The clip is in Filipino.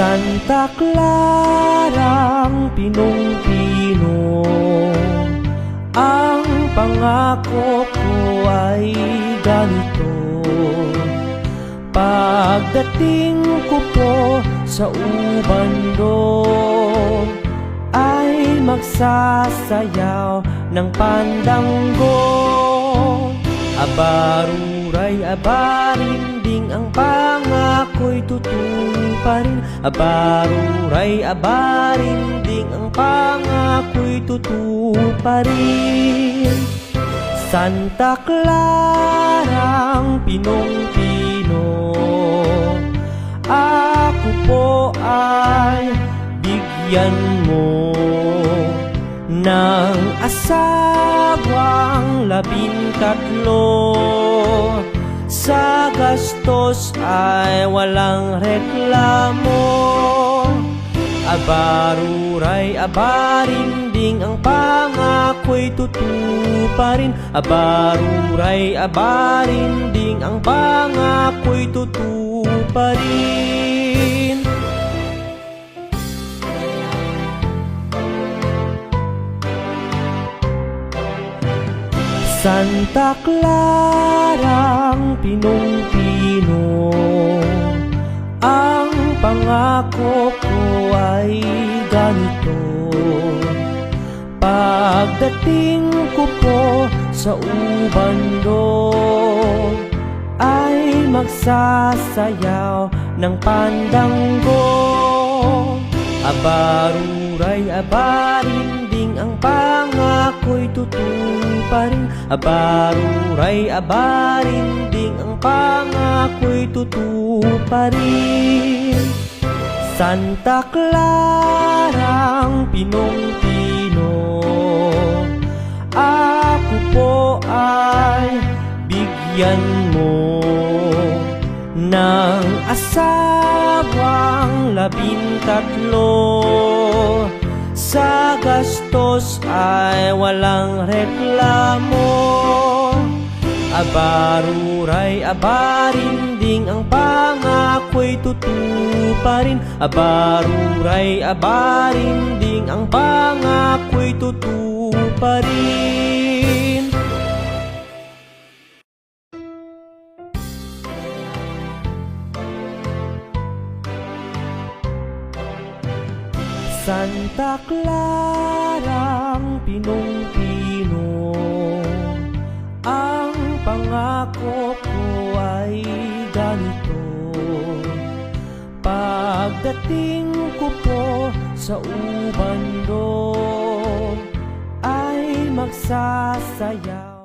Santa Clarang pinong-pino, ang pangako ko ay ganito. Pagdating ko po sa ubando, ay magsasayaw ng pandanggo. Abaruray, abarinding, ang pangako'y tutuparin. Abaruray, abarinding, ang pangako'y tutuparin. Santa Clarang pinong-pino, ako po ay bigyan mo ng asawang 13. Sa gastos ay walang reklamo. Abaruray, abarinding, ang pangako'y tutuparin. Abaruray, abarinding, ang pangako'y tutuparin. Santa Clarang pinong-pino, ang pangako ko ay ganito. Pagdating ko po sa ubando, ay magsasayaw ng pandanggo. Abaruray, abarinding, ang pangako'y tutuparin. Abaruray, abarinding, ang pangako'y tutuparin. Santa Clarang pinong-pino, ako po ay bigyan mo ng asawang 13. Sa gastos ay walang reklamo. Abaruray, abarinding, ang pangako'y tutuparin. Abaruray, abarinding, ang pangako'y tutuparin. Santa Clarang pinong-pino, ang pangako ko ay ganito. Pagdating ko po sa ubando, ay magsasayaw